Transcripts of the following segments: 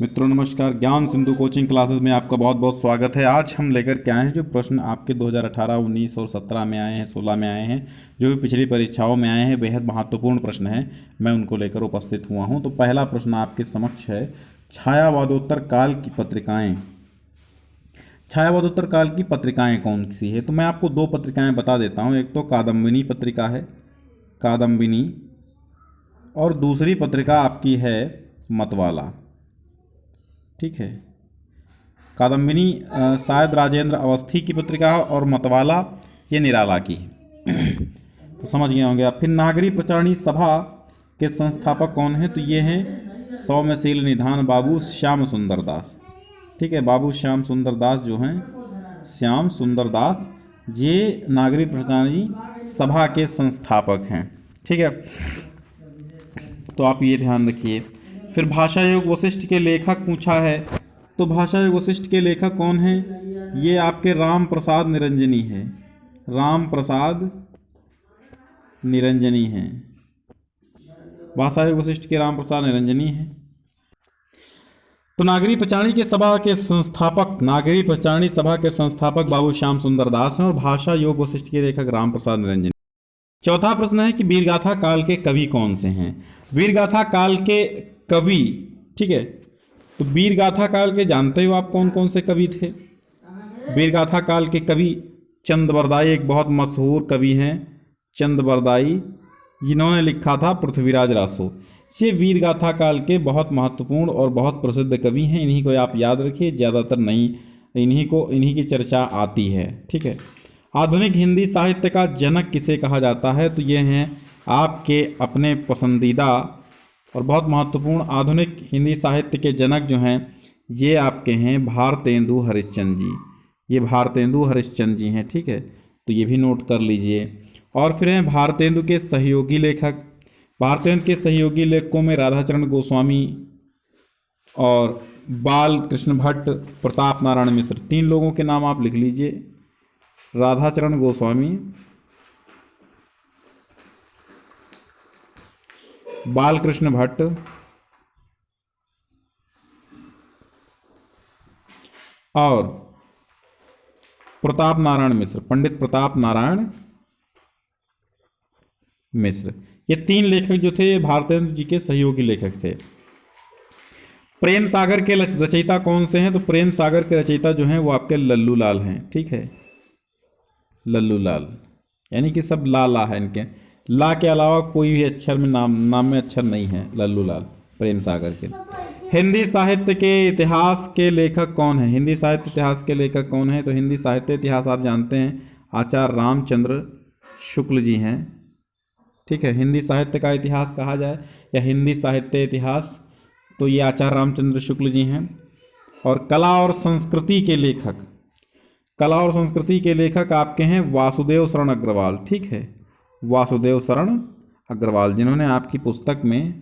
मित्रों नमस्कार। ज्ञान सिंधु कोचिंग क्लासेस में आपका बहुत बहुत स्वागत है। आज हम लेकर के आए हैं जो प्रश्न आपके 2018, 19 और 17 में आए हैं, 16 में आए हैं, जो भी पिछली परीक्षाओं में आए हैं, बेहद महत्वपूर्ण प्रश्न हैं। मैं उनको लेकर उपस्थित हुआ हूं। तो पहला प्रश्न आपके समक्ष है, छायावादोत्तर काल की पत्रिकाएं। छायावादोत्तर काल की पत्रिकाएं कौन सी है? तो मैं आपको दो पत्रिकाएं बता देता हूं। एक तो कादम्बिनी पत्रिका है, कादम्बिनी, और दूसरी पत्रिका आपकी है मतवाला। ठीक है, कादम्बिनी शायद राजेंद्र अवस्थी की पत्रिका है और मतवाला ये निराला की है। तो समझ गए होंगे आप। फिर नागरी प्रचारणी सभा के संस्थापक कौन है? तो ये हैं सौम्यशील निधान बाबू श्याम सुंदर दास। ठीक है, बाबू श्याम सुंदर दास जो हैं, श्याम सुंदर दास, ये नागरी प्रचारणी सभा के संस्थापक हैं। ठीक है, तो आप ये ध्यान रखिए। फिर भाषा योग वशिष्ठ के लेखक पूछा है, तो भाषा योग वशिष्ठ के लेखक कौन हैं? ये आपके राम प्रसाद निरंजनी है, राम प्रसाद निरंजनी हैं। भाषा योग वशिष्ठ के राम प्रसाद निरंजनी हैं। तो नागरी प्रचारणी के सभा के संस्थापक, नागरी प्रचारणी सभा के संस्थापक बाबू श्याम सुंदर दास हैं और भाषा योग वशिष्ठ के लेखक राम प्रसाद निरंजनी। चौथा प्रश्न है कि वीरगाथा काल के कवि कौन से हैं? वीरगाथा काल के कवि, ठीक है, तो वीरगाथा काल के जानते हो आप कौन कौन से कवि थे? वीरगाथा काल के कवि चंदबरदाई एक बहुत मशहूर कवि हैं, चंदबरदाई, जिन्होंने लिखा था पृथ्वीराज रासो। ये वीरगाथा काल के बहुत महत्वपूर्ण और बहुत प्रसिद्ध कवि हैं। इन्हीं को आप याद रखिए, ज़्यादातर नहीं, इन्हीं की चर्चा आती है। ठीक है, आधुनिक हिंदी साहित्य का जनक किसे कहा जाता है? तो ये हैं आपके अपने पसंदीदा और बहुत महत्वपूर्ण आधुनिक हिंदी साहित्य के जनक जो हैं, ये आपके हैं भारतेंदु हरिश्चंद्र जी। ये भारतेंदु हरिश्चंद्र जी हैं। ठीक है, तो ये भी नोट कर लीजिए। और फिर हैं भारतेंदु के सहयोगी लेखक। भारतेंदु के सहयोगी लेखकों में राधाचरण गोस्वामी और बाल कृष्ण भट्ट, प्रताप नारायण मिश्र, तीन लोगों के नाम आप लिख लीजिए। राधाचरण गोस्वामी, बालकृष्ण भट्ट और प्रताप नारायण मिश्र, पंडित प्रताप नारायण मिश्र, ये तीन लेखक जो थे, ये भारतेंदु जी के सहयोगी लेखक थे। प्रेम सागर के रचयिता कौन से हैं? तो प्रेम सागर के रचयिता जो हैं वो आपके लल्लू लाल हैं। ठीक है, लल्लू लाल, यानी कि सब ला है इनके, ला के अलावा कोई भी अक्षर में नाम में अक्षर नहीं है। लल्लू लाल, प्रेम सागर के। हिंदी साहित्य के इतिहास के लेखक कौन है? हिंदी साहित्य इतिहास के लेखक कौन है? तो हिंदी साहित्य इतिहास आप जानते हैं आचार्य रामचंद्र शुक्ल जी हैं। ठीक है, हिंदी साहित्य का इतिहास कहा जाए या हिंदी साहित्य इतिहास, तो ये आचार्य रामचंद्र शुक्ल जी हैं। और कला और संस्कृति के लेखक, कला और संस्कृति के लेखक आपके हैं वासुदेव शरण अग्रवाल। ठीक है, वासुदेव शरण अग्रवाल, जिन्होंने आपकी पुस्तक में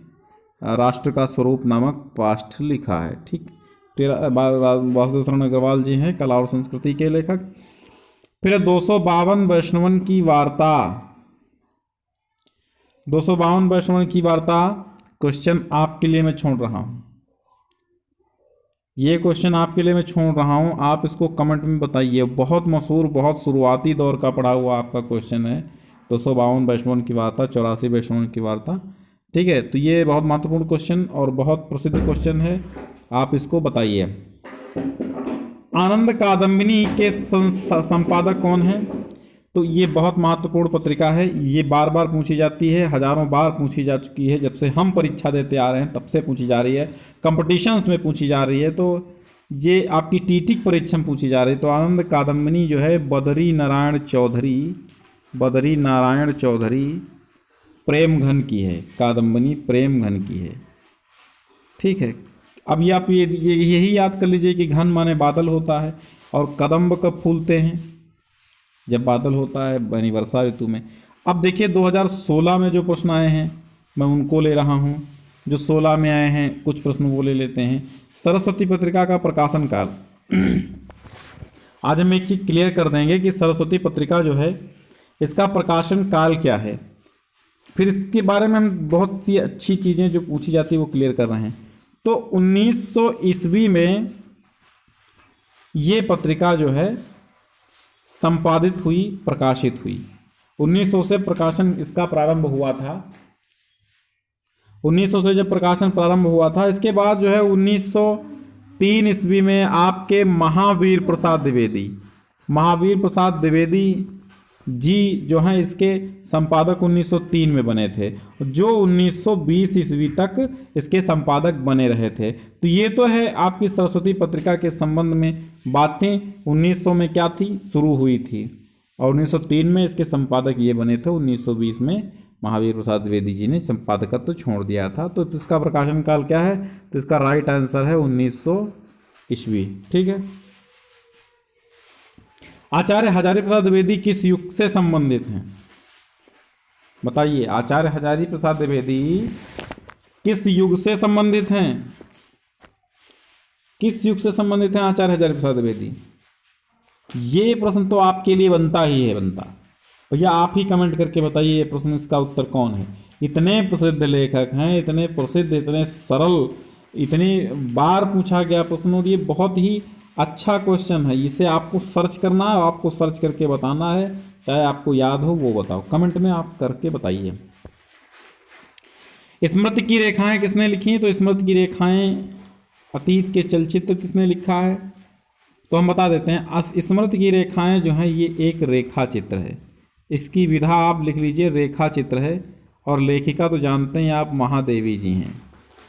राष्ट्र का स्वरूप नामक पाठ लिखा है। ठीक, वासुदेव शरण अग्रवाल जी हैं कला और संस्कृति के लेखक। फिर 252 वैष्णवन की वार्ता, 252 वैष्णवन की वार्ता क्वेश्चन आपके लिए मैं छोड़ रहा हूं। ये क्वेश्चन आपके लिए मैं छोड़ रहा हूं, आप इसको कमेंट में बताइए। बहुत मशहूर, बहुत शुरुआती दौर का पढ़ा हुआ आपका क्वेश्चन है। 252 वैष्णवन की वार्ता, 84 वैष्णवन की वार्ता। ठीक है, तो ये बहुत महत्वपूर्ण क्वेश्चन और बहुत प्रसिद्ध क्वेश्चन है, आप इसको बताइए। आनंद कादम्बिनी के संपादक कौन है? तो ये बहुत महत्वपूर्ण पत्रिका है, ये बार बार पूछी जाती है, हजारों बार पूछी जा चुकी है, जब से हम परीक्षा देते आ रहे हैं तब से पूछी जा रही है, कंपटीशंस में पूछी जा रही है, तो ये आपकी टीटिक परीक्षा में पूछी जा रही है। तो आनंद कादम्बिनी जो है बद्री नारायण चौधरी प्रेमघन की है। कादम्बिनी प्रेमघन की है। ठीक है, अब ये आप यही याद कर लीजिए कि घन माने बादल होता है और कदम्ब कब फूलते हैं? जब बादल होता है, यानी वर्षा ऋतु में। अब देखिए 2016 में जो प्रश्न आए हैं मैं उनको ले रहा हूं। जो 16 में आए हैं कुछ प्रश्न वो ले लेते हैं। सरस्वती पत्रिका का प्रकाशन काल। आज हम एक चीज़ क्लियर कर देंगे कि सरस्वती पत्रिका जो है इसका प्रकाशन काल क्या है, फिर इसके बारे में हम बहुत सी अच्छी चीज़ें जो पूछी जाती है वो क्लियर कर रहे हैं। तो 1900 ईस्वी में ये पत्रिका जो है संपादित हुई, प्रकाशित हुई। 1900 से प्रकाशन इसका प्रारंभ हुआ था। 1900 से जब प्रकाशन प्रारंभ हुआ था, इसके बाद जो है 1903 ईस्वी में आपके महावीर प्रसाद द्विवेदी जी जो हैं इसके संपादक 1903 में बने थे, जो 1920 ईस्वी तक इसके संपादक बने रहे थे। तो ये तो है आपकी सरस्वती पत्रिका के संबंध में बातें 1900 में क्या थी, शुरू हुई थी, और 1903 में इसके संपादक ये बने थे। 1920 में महावीर प्रसाद द्विवेदी जी ने संपादकत्व तो छोड़ दिया था। तो इसका प्रकाशन काल क्या है, तो इसका राइट आंसर है 1900 ईस्वी। ठीक है। आचार्य हजारी प्रसाद द्विवेदी किस युग से संबंधित हैं, बताइए। आचार्य हजारी प्रसाद द्विवेदी किस युग से संबंधित हैं, किस युग से संबंधित हैं आचार्य हजारी प्रसाद द्विवेदी? ये प्रश्न तो आपके लिए बनता ही है, बनता। भैया आप ही कमेंट करके बताइए ये प्रश्न, इसका उत्तर कौन है। इतने प्रसिद्ध लेखक हैं, इतने प्रसिद्ध, इतने सरल, इतनी बार पूछा गया प्रश्न, और ये बहुत ही अच्छा क्वेश्चन है। इसे आपको सर्च करना है, आपको सर्च करके बताना है, चाहे आपको याद हो वो बताओ, कमेंट में आप करके बताइए। स्मृति की रेखाएं किसने लिखी हैं? तो स्मृति की रेखाएं अतीत के चलचित्र किसने लिखा है? तो हम बता देते हैं, स्मृति की रेखाएं जो हैं ये एक रेखा चित्र है। इसकी विधा आप लिख लीजिए, रेखा चित्र है। और लेखिका तो जानते हैं आप, महादेवी जी हैं,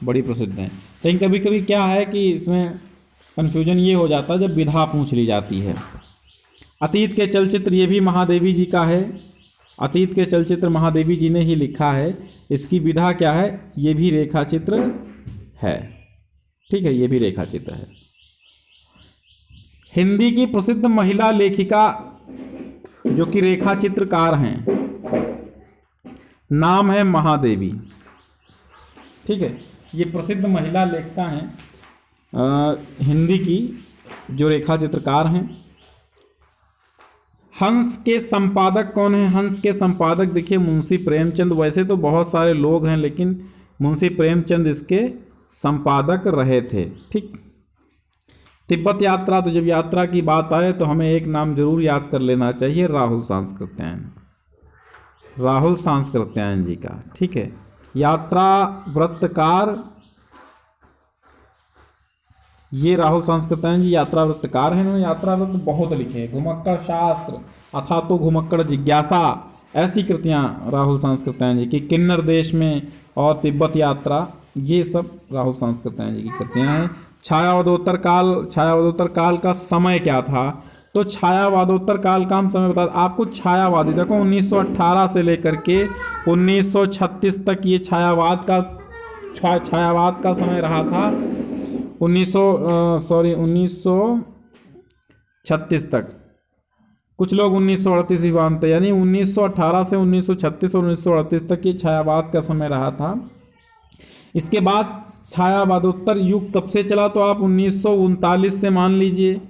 बड़ी प्रसिद्ध हैं। लेकिन कभी कभी क्या है कि इसमें कन्फ्यूजन ये हो जाता है जब विधा पूछ ली जाती है। अतीत के चलचित्र ये भी महादेवी जी का है, अतीत के चलचित्र महादेवी जी ने ही लिखा है। इसकी विधा क्या है, ये भी रेखा चित्र है। ठीक है, ये भी रेखा चित्र है। हिंदी की प्रसिद्ध महिला लेखिका जो कि रेखा चित्रकार हैं, नाम है महादेवी। ठीक है, ये प्रसिद्ध महिला लेखिका हैं हिंदी की, जो रेखा चित्रकार हैं। हंस के संपादक कौन है? हंस के संपादक देखिए मुंशी प्रेमचंद। वैसे तो बहुत सारे लोग हैं, लेकिन मुंशी प्रेमचंद इसके संपादक रहे थे। ठीक। तिब्बत यात्रा, तो जब यात्रा की बात आए तो हमें एक नाम जरूर याद कर लेना चाहिए, राहुल सांस्कृत्यायन, राहुल सांस्कृत्यायन जी का। ठीक है, यात्रा वृत्तकार, ये राहुल सांस्कृत्यायन जी यात्रा वृत्तकार हैं। इन्होंने यात्रा वृत्त बहुत लिखे हैं, घुमक्कड़ शास्त्र, अथा तो घुमक्कड़ जिज्ञासा, ऐसी कृतियां राहुल सांस्कृत्यायन जी की, किन्नर देश में और तिब्बत यात्रा, ये सब राहुल सांस्कृत्यायन जी की कृतियां हैं। छायावादोत्तर काल, छायावादोत्तर काल का समय क्या था? तो छायावादोत्तर काल का हम समय बता आपको। छायावादी देखो 1918 से लेकर के 1936 तक ये छायावाद का समय रहा था। 1936 तक, कुछ लोग 1938 भी मानते, यानी 1918 से 1936 और 1938 तक ये छायावाद का समय रहा था। इसके बाद छायावादोत्तर युग कब से चला? तो आप 1939 से मान लीजिए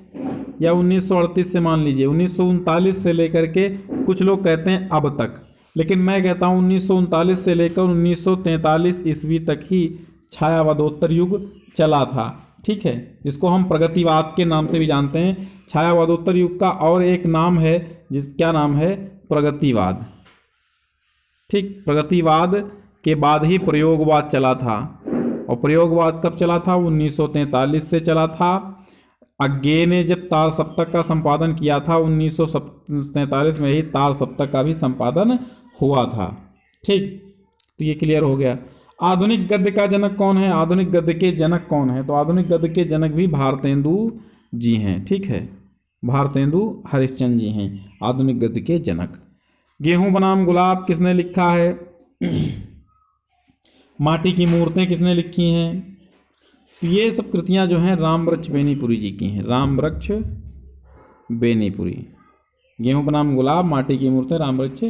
या 1938 से मान लीजिए। 1939 से लेकर के कुछ लोग कहते हैं अब तक, लेकिन मैं कहता हूँ 1939 से लेकर 1943 ईस्वी तक ही छायावादोत्तर युग चला था। ठीक है, जिसको हम प्रगतिवाद के नाम से भी जानते हैं। छायावादोत्तर युग का और एक नाम है, क्या नाम है? प्रगतिवाद। ठीक, प्रगतिवाद के बाद ही प्रयोगवाद चला था, और प्रयोगवाद कब चला था? 1943 से चला था। अज्ञे ने जब तार सप्तक का संपादन किया था 1943 में ही तार सप्तक का भी संपादन हुआ था। ठीक, तो ये क्लियर हो गया। आधुनिक गद्य का जनक कौन है? आधुनिक गद्य के जनक कौन है? तो आधुनिक गद्य के जनक भी भारतेंदु जी हैं। ठीक है, भारतेंदु हरिश्चंद्र जी हैं आधुनिक गद्य के जनक। गेहूं बनाम गुलाब किसने लिखा है? माटी की मूर्तें किसने लिखी हैं? तो ये सब कृतियां जो हैं रामवृक्ष बेनीपुरी जी की हैं, रामवृक्ष बेनीपुरी। गेहूं बनाम गुलाब, माटी की मूर्तें, रामवृक्ष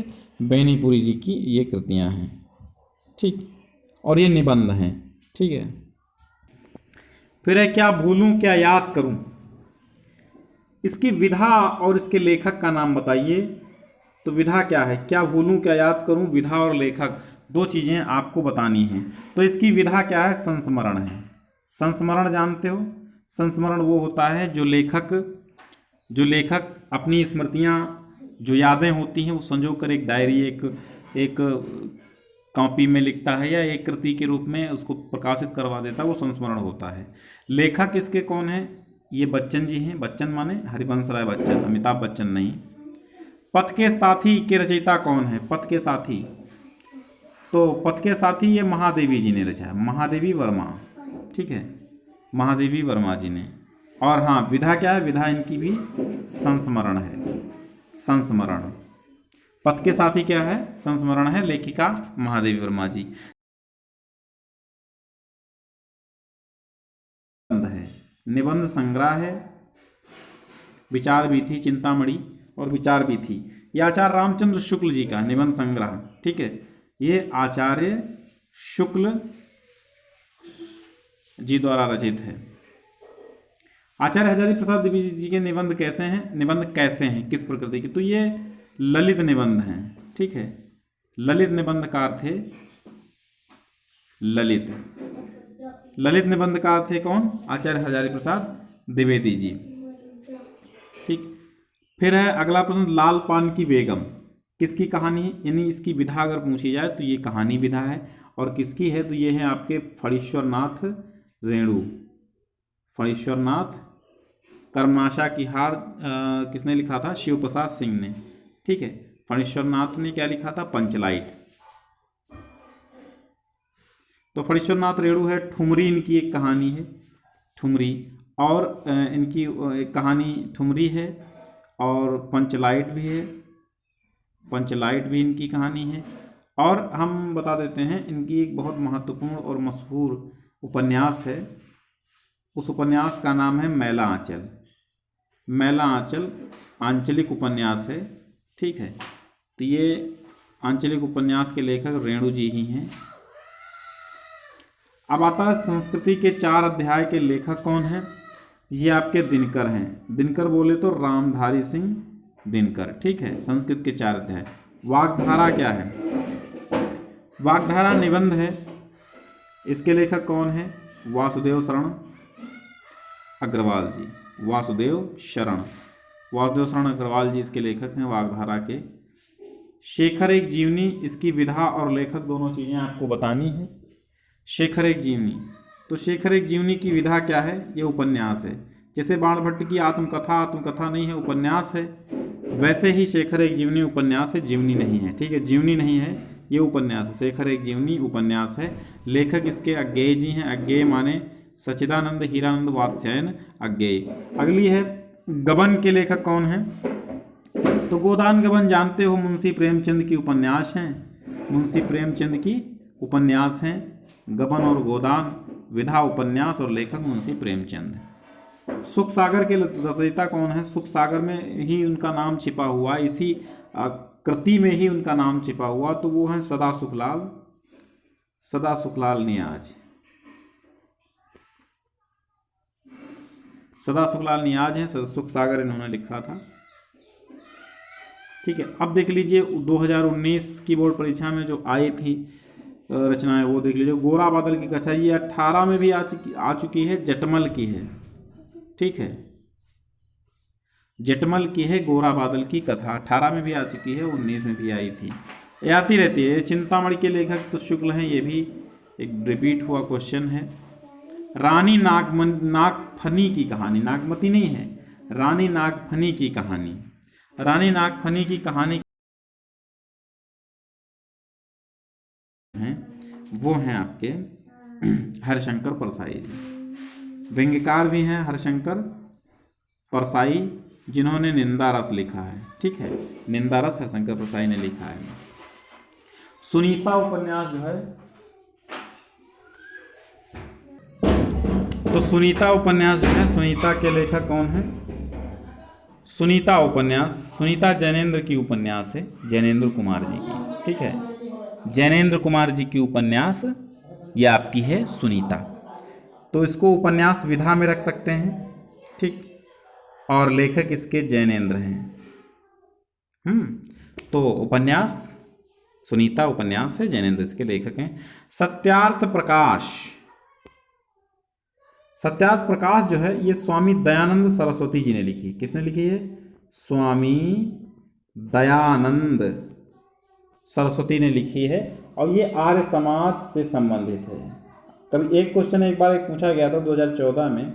बेनीपुरी जी की ये कृतियां हैं। ठीक, और ये निबंध हैं। ठीक है, फिर है क्या भूलूं क्या याद करूं। इसकी विधा और इसके लेखक का नाम बताइए। तो विधा क्या है? क्या भूलूं क्या याद करूं, विधा और लेखक, दो चीजें आपको बतानी हैं। तो इसकी विधा क्या है? संस्मरण है। संस्मरण जानते हो? संस्मरण वो होता है जो लेखक अपनी स्मृतियाँ, जो यादें होती हैं वो संजो कर एक डायरी, एक कॉपी में लिखता है या एक कृति के रूप में उसको प्रकाशित करवा देता है, वो संस्मरण होता है। लेखक इसके कौन है? ये बच्चन जी हैं। बच्चन माने हरिवंश राय बच्चन, अमिताभ बच्चन नहीं। पथ के साथी के रचयिता कौन है? पथ के साथी, तो पथ के साथी ये महादेवी जी ने रचा है, महादेवी वर्मा, ठीक है, महादेवी वर्मा जी ने। और हाँ, विधा क्या है? विधा इनकी भी संस्मरण है, संस्मरण। पथ के साथी क्या है? संस्मरण है, लेखिका महादेवी वर्मा जी। है निबंध संग्रह है, विचार भी थी, चिंतामणि और विचार भी थी। ये आचार्य रामचंद्र शुक्ल जी का निबंध संग्रह, ठीक है, ये आचार्य शुक्ल जी द्वारा रचित है। आचार्य हजारी प्रसाद द्विवेदी जी के निबंध कैसे हैं? निबंध कैसे हैं, किस प्रकृति के? तो ये ललित निबंध हैं, ठीक है, ललित निबंधकार थे। ललित निबंधकार थे कौन? आचार्य हजारी प्रसाद द्विवेदी जी, ठीक। फिर है अगला प्रश्न, लाल पान की बेगम किसकी कहानी है? यानी इसकी विधा अगर पूछी जाए तो ये कहानी विधा है। और किसकी है? तो ये है आपके फणीश्वरनाथ रेणु, फणीश्वरनाथ। कर्मनाशा की हार किसने लिखा था? शिव प्रसाद सिंह ने, ठीक है। फणीश्वरनाथ ने क्या लिखा था? पंचलाइट। तो फणीश्वरनाथ रेणु है। ठुमरी इनकी एक कहानी है, ठुमरी, और इनकी एक कहानी ठुमरी है, और पंचलाइट भी है, पंचलाइट भी इनकी कहानी है। और हम बता देते हैं इनकी एक बहुत महत्वपूर्ण और मशहूर उपन्यास है, उस उपन्यास का नाम है मैला आंचल। मैला आंचल आंचलिक उपन्यास है, ठीक है। तो ये आंचलिक उपन्यास के लेखक रेणु जी ही हैं। अब आता है संस्कृति के 4 अध्याय के लेखक कौन हैं? ये आपके दिनकर हैं। दिनकर बोले तो रामधारी सिंह दिनकर, ठीक है। संस्कृत के 4 अध्याय। वाग्धारा क्या है? वाग्धारा निबंध है, इसके लेखक कौन है? वासुदेव शरण अग्रवाल जी, वासुदेव शरण अग्रवाल जी इसके लेखक हैं वाग्धारा के। शेखर एक जीवनी, इसकी विधा और लेखक दोनों चीज़ें आपको बतानी है। शेखर एक जीवनी, तो शेखर एक जीवनी की विधा क्या है? ये उपन्यास है। जैसे बाणभट्ट की आत्मकथा नहीं है, उपन्यास है, वैसे ही शेखर एक जीवनी उपन्यास है, जीवनी नहीं है, ठीक है, जीवनी नहीं है, ये उपन्यास है। शेखर एक जीवनी उपन्यास है। लेखक इसके अज्ञेय जी हैं। अज्ञेय माने सच्चिदानंद हीरानंद वात्स्यायन अज्ञेय। अगली है गबन के लेखक कौन है? तो गोदान गबन जानते हो, मुंशी प्रेमचंद की उपन्यास हैं, मुंशी प्रेमचंद की उपन्यास हैं। गबन और गोदान, विधा उपन्यास और लेखक मुंशी प्रेमचंद। सुख सागर के रचयिता कौन है? सुख सागर में ही उनका नाम छिपा हुआ, इसी कृति में ही उनका नाम छिपा हुआ, तो वो है सदा सुखलाल नियाज। सदा सुखलाल नियाज हैं, सुख सागर इन्होंने लिखा था, ठीक है। अब देख लीजिए 2019 की बोर्ड परीक्षा में जो आई थी रचनाएं, वो देख लीजिए। गोरा बादल की कथा, ये 18 में भी आ चुकी है, जटमल की है, ठीक है, जटमल की है गोरा बादल की कथा, 18 में भी आ चुकी है, 19 में भी आई थी, ये आती रहती है। चिंतामणि के लेखक तो शुक्ल हैं, ये भी एक रिपीट हुआ क्वेश्चन है। रानी नागफनी की कहानी, नागमती नहीं है, रानी नागफनी की कहानी, रानी नागफनी की कहानी हैं, वो हैं आपके हरिशंकर परसाई जी। व्यंग्यकार भी हैं हरिशंकर परसाई, जिन्होंने निंदा रस लिखा है, ठीक है, निंदा रस हरिशंकर परसाई ने लिखा है। सुनीता उपन्यास जो है, तो सुनीता उपन्यास जो है, सुनीता के लेखक कौन है? सुनीता उपन्यास, सुनीता जैनेन्द्र की उपन्यास है, जैनेन्द्र कुमार जी की, ठीक है, जैनेन्द्र कुमार जी की उपन्यास ये आपकी है सुनीता। तो इसको उपन्यास विधा में रख सकते हैं, ठीक, और लेखक इसके जैनेन्द्र हैं। तो उपन्यास सुनीता उपन्यास है, जैनेन्द्र इसके लेखक हैं। सत्यार्थ प्रकाश, सत्यार्थ प्रकाश जो है ये स्वामी दयानंद सरस्वती जी ने लिखी। किसने लिखी है? स्वामी दयानंद सरस्वती ने लिखी है और ये आर्य समाज से संबंधित है। कभी एक क्वेश्चन एक बार पूछा गया था 2014 में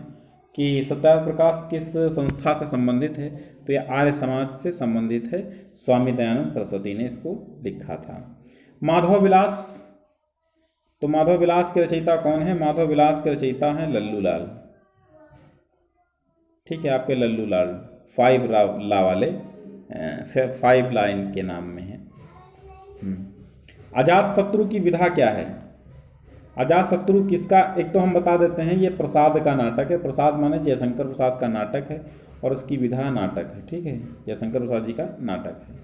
कि सत्यार्थ प्रकाश किस संस्था से संबंधित है, तो ये आर्य समाज से संबंधित है। स्वामी दयानंद सरस्वती ने इसको लिखा था। माधव विलास, तो माधव विलास के रचयिता कौन है? माधव विलास के रचयिता हैं लल्लू लाल। ठीक है, आपके लल्लू लाल 5 ला वाले 5 लाइन के नाम में है। अजात शत्रु की विधा क्या है? अजात शत्रु किसका, एक तो हम बता देते हैं ये प्रसाद का नाटक है। प्रसाद माने जयशंकर प्रसाद का नाटक है और उसकी विधा नाटक है। ठीक है, जयशंकर प्रसाद जी का नाटक है।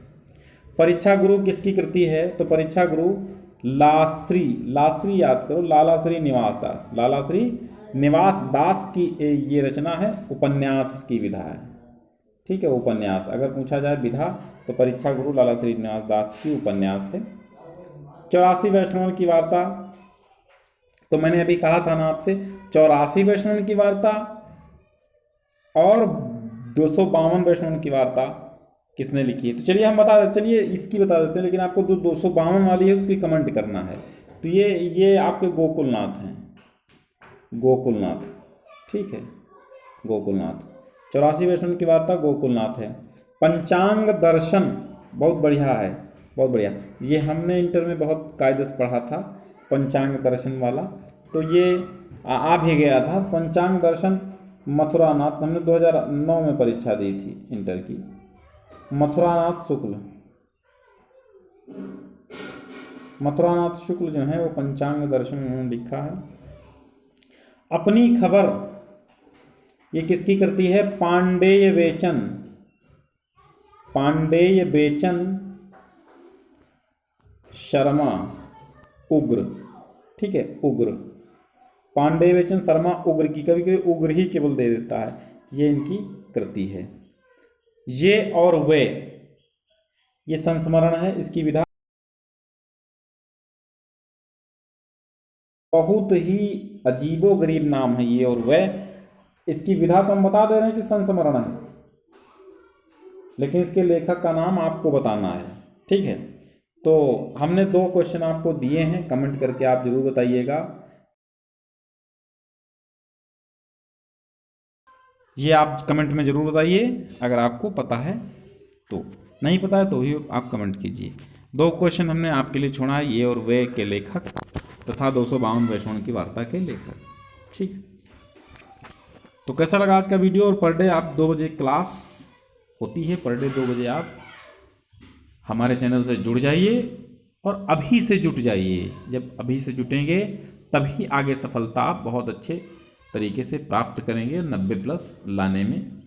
परीक्षा गुरु किसकी कृति है? तो परीक्षा गुरु लाश्री, लाश्री याद करो, लालाश्री निवास दास, लालाश्री निवास दास की ये रचना है। उपन्यास की विधा है। ठीक है, उपन्यास अगर पूछा जाए विधा तो परीक्षा गुरु लालाश्री निवास दास की उपन्यास है। 84 वैष्णव की वार्ता, तो मैंने अभी कहा था ना आपसे 84 वैष्णव की वार्ता और 252 वैष्णव की वार्ता किसने लिखी है? तो चलिए हम चलिए इसकी बता देते हैं, लेकिन आपको जो 252 वाली है उसकी कमेंट करना है। तो ये आपके गोकुलनाथ हैं, गोकुलनाथ। ठीक है, गोकुलनाथ। 84 वैष्णव की वार्ता गोकुलनाथ है। पंचांग दर्शन बहुत बढ़िया है, बहुत बढ़िया। ये हमने इंटर में बहुत कायदे से पढ़ा था पंचांग दर्शन वाला, तो ये आ भी गया था। पंचांग दर्शन मथुरानाथ, हमने 2009 में परीक्षा दी थी इंटर की। मथुरानाथ शुक्ल, मथुरानाथ शुक्ल जो है वो पंचांग दर्शन उन्होंने लिखा है। अपनी खबर ये किसकी कृति है? पांडेय बेचन, पांडेय बेचन शर्मा उग्र। ठीक है, उग्र, पांडेय बेचन शर्मा उग्र की, कभी कभी उग्र ही केवल दे देता है, ये इनकी कृति है। ये और वे, ये संस्मरण है। इसकी विधा बहुत ही अजीबोगरीब नाम है ये और वे। इसकी विधा तो हम बता दे रहे हैं कि संस्मरण है, लेकिन इसके लेखक का नाम आपको बताना है। ठीक है, तो हमने 2 क्वेश्चन आपको दिए हैं, कमेंट करके आप जरूर बताइएगा। ये आप कमेंट में जरूर बताइए अगर आपको पता है तो, नहीं पता है तो भी आप कमेंट कीजिए। 2 क्वेश्चन हमने आपके लिए छोड़ा है, ये और वे के लेखक तथा 252 वैष्णव की वार्ता के लेखक। ठीक, तो कैसा लगा आज का वीडियो? और पर डे आप 2 बजे क्लास होती है, पर डे 2 बजे आप हमारे चैनल से जुड़ जाइए और अभी से जुट जाइए। जब अभी से जुटेंगे तभी आगे सफलता आप बहुत अच्छे तरीके से प्राप्त करेंगे 90+ लाने में।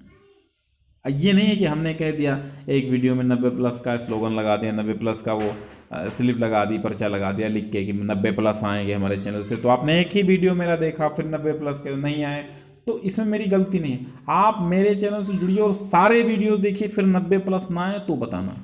ये नहीं है कि हमने कह दिया एक वीडियो में 90+ का स्लोगन लगा दिया, 90+ का वो स्लिप लगा दी, पर्चा लगा दिया लिख के कि 90+ आएंगे हमारे चैनल से, तो आपने एक ही वीडियो मेरा देखा फिर 90+ के नहीं आए, तो इसमें मेरी गलती नहीं है। आप मेरे चैनल से जुड़िए और सारे वीडियो देखिए, फिर 90+ ना आए तो बताना।